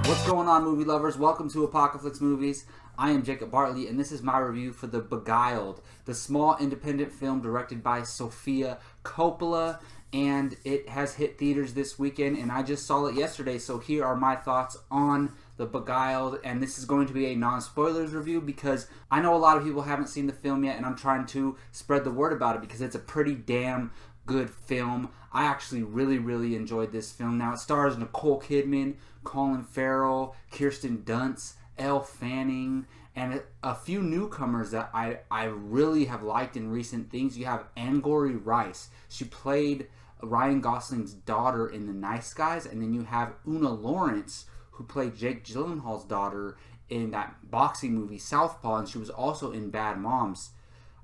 What's going on, movie lovers? Welcome to Apocalypse Movies. I am Jacob Bartley, and this is my review for The Beguiled, the small independent film directed by Sofia Coppola, and it has hit theaters this weekend, and I just saw it yesterday, so here are my thoughts on The Beguiled, and this is going to be a non-spoilers review because I know a lot of people haven't seen the film yet, and I'm trying to spread the word about it because it's a pretty damn good film. I actually really enjoyed this film. Now, it stars Nicole Kidman, Colin, Farrell, Kirsten Dunst, Elle Fanning, and a few newcomers that I really have liked in recent things. You have Angourie Rice. She played Ryan Gosling's daughter in The Nice Guys, and then you have Una Lawrence, who played Jake Gyllenhaal's daughter in that boxing movie Southpaw, and she was also in Bad Moms.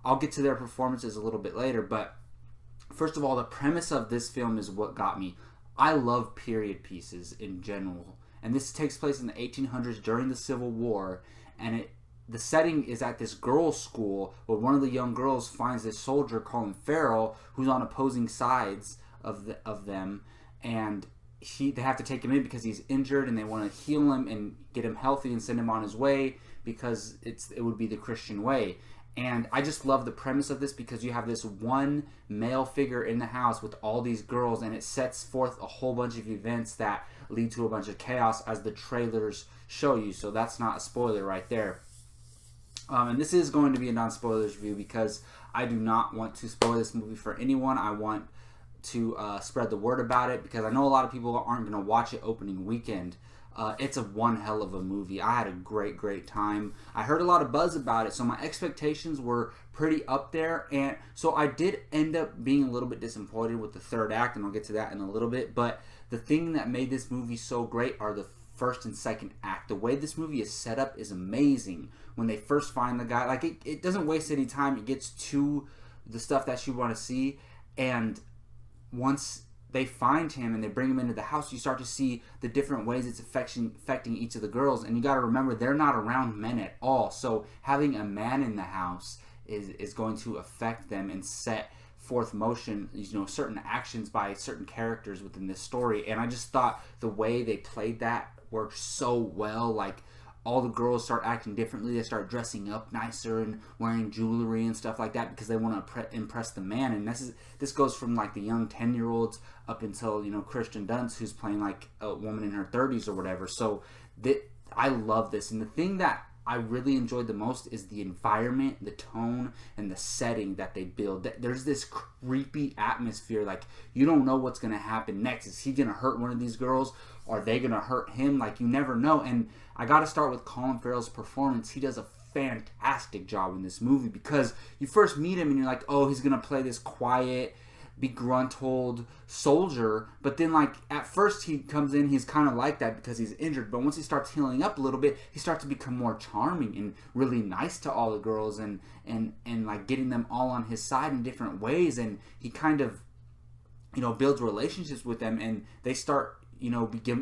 I'll get to their performances a little bit later, but first of all, the premise of this film is what got me. I love period pieces in general, and this takes place in the 1800s during the Civil War, and the setting is at this girls' school where one of the young girls finds this soldier, Colin Farrell, who's on opposing sides of them, and they have to take him in because he's injured, and they want to heal him and get him healthy and send him on his way because it would be the Christian way. And I just love the premise of this because you have this one male figure in the house with all these girls, and it sets forth a whole bunch of events that lead to a bunch of chaos as the trailers show you. So that's not a spoiler right there. And this is going to be a non-spoilers review because I do not want to spoil this movie for anyone. I want to spread the word about it because I know a lot of people aren't going to watch it opening weekend. It's one hell of a movie. I had a great time. I heard a lot of buzz about it, so my expectations were pretty up there, and so I did end up being a little bit disappointed with the third act, and I'll get to that in a little bit. But the thing that made this movie so great are the first and second act. The way this movie is set up is amazing. When they first find the guy, like it doesn't waste any time. It gets to the stuff that you want to see, and once they find him and they bring him into the house, you start to see the different ways it's affecting each of the girls. And you got to remember, they're not around men at all. So having a man in the house is going to affect them and set forth motion, certain actions by certain characters within this story. And I just thought the way they played that worked so well. Like, all the girls start acting differently. They start dressing up nicer and wearing jewelry and stuff like that because they want to impress the man. And this goes from like the young 10-year-olds up until Kirsten Dunst, who's playing like a woman in her 30s or whatever. So I love this. And the thing that I really enjoyed the most is the environment, the tone, and the setting that they build. There's this creepy atmosphere. Like, you don't know what's going to happen next. Is he going to hurt one of these girls? Are they going to hurt him? Like, you never know. And I got to start with Colin Farrell's performance. He does a fantastic job in this movie because you first meet him and you're like, oh, he's going to play this quiet, begruntled soldier, but then like at first he comes in, he's kind of like that because he's injured, but once he starts healing up a little bit, he starts to become more charming and really nice to all the girls and like getting them all on his side in different ways, and he kind of builds relationships with them, and they start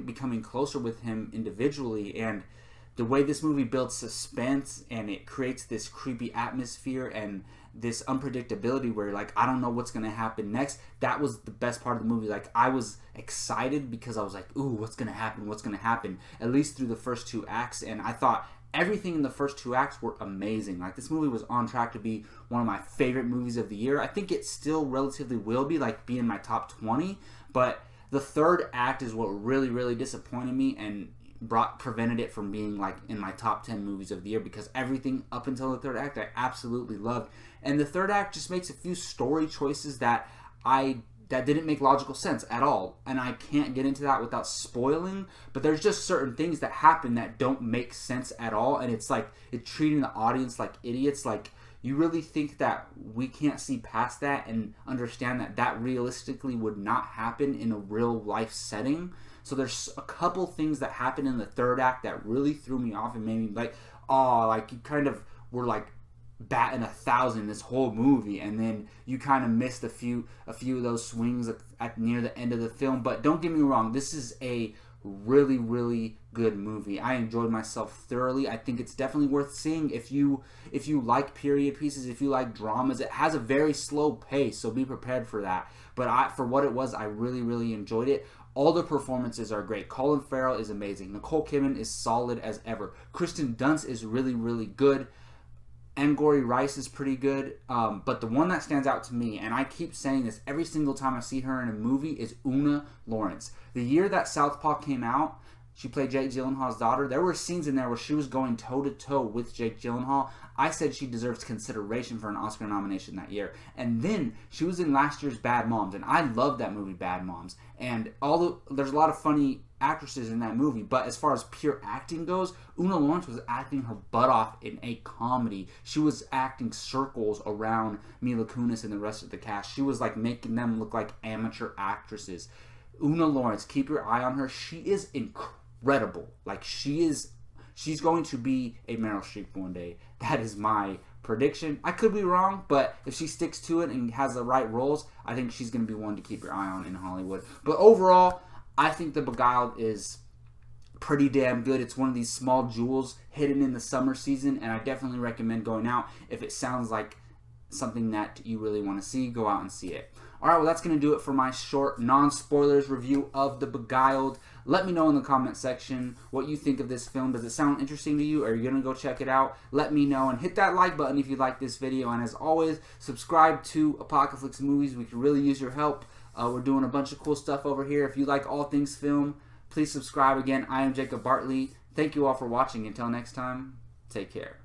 becoming closer with him individually. And the way this movie builds suspense and it creates this creepy atmosphere and this unpredictability where like, I don't know what's going to happen next. That was the best part of the movie. Like, I was excited because I was like, ooh, what's going to happen, at least through the first two acts. And I thought everything in the first two acts were amazing. Like, this movie was on track to be one of my favorite movies of the year. I think it still relatively will be in my top 20, but the third act is what really disappointed me and prevented it from being like in my top 10 movies of the year, because everything up until the third act I absolutely loved. And the third act just makes a few story choices that didn't make logical sense at all, and I can't get into that without spoiling, but there's just certain things that happen that don't make sense at all, and it's like it's treating the audience like idiots. Like, you really think that we can't see past that and understand that realistically would not happen in a real life setting? So there's a couple things that happen in the third act that really threw me off and made me like, oh, like you kind of were like batting 1,000 this whole movie, and then you kind of missed a few of those swings at near the end of the film. But don't get me wrong, this is a really, really good movie. I enjoyed myself thoroughly. I think it's definitely worth seeing if you like period pieces, if you like dramas. It has a very slow pace, so be prepared for that. But for what it was, I really, really enjoyed it. All the performances are great. Colin Farrell is amazing. Nicole Kidman is solid as ever. Kristen Dunst is really, really good. Angourie Rice is pretty good, but the one that stands out to me, and I keep saying this every single time I see her in a movie, is Una Lawrence. The year that Southpaw came out, she played Jake Gyllenhaal's daughter. There were scenes in there where she was going toe-to-toe with Jake Gyllenhaal. I said she deserves consideration for an Oscar nomination that year. And then she was in last year's Bad Moms, and I love that movie, Bad Moms. And there's a lot of funny actresses in that movie, but as far as pure acting goes, Una Lawrence was acting her butt off in a comedy. She was acting circles around Mila Kunis and the rest of the cast. She was like making them look like amateur actresses. Una Lawrence, keep your eye on her. She is incredible. Like, she's going to be a Meryl Streep one day. That is my prediction. I could be wrong, but if she sticks to it and has the right roles, I think she's going to be one to keep your eye on in Hollywood. But overall, I think The Beguiled is pretty damn good. It's one of these small jewels hidden in the summer season, and I definitely recommend going out. If it sounds like something that you really want to see, go out and see it. Alright, well, that's going to do it for my short, non-spoilers review of The Beguiled. Let me know in the comment section what you think of this film. Does it sound interesting to you? Are you going to go check it out? Let me know, and hit that like button if you like this video. And as always, subscribe to Apocalypse Movies. We could really use your help. We're doing a bunch of cool stuff over here. If you like all things film, please subscribe. Again, I am Jacob Bartley. Thank you all for watching. Until next time, take care.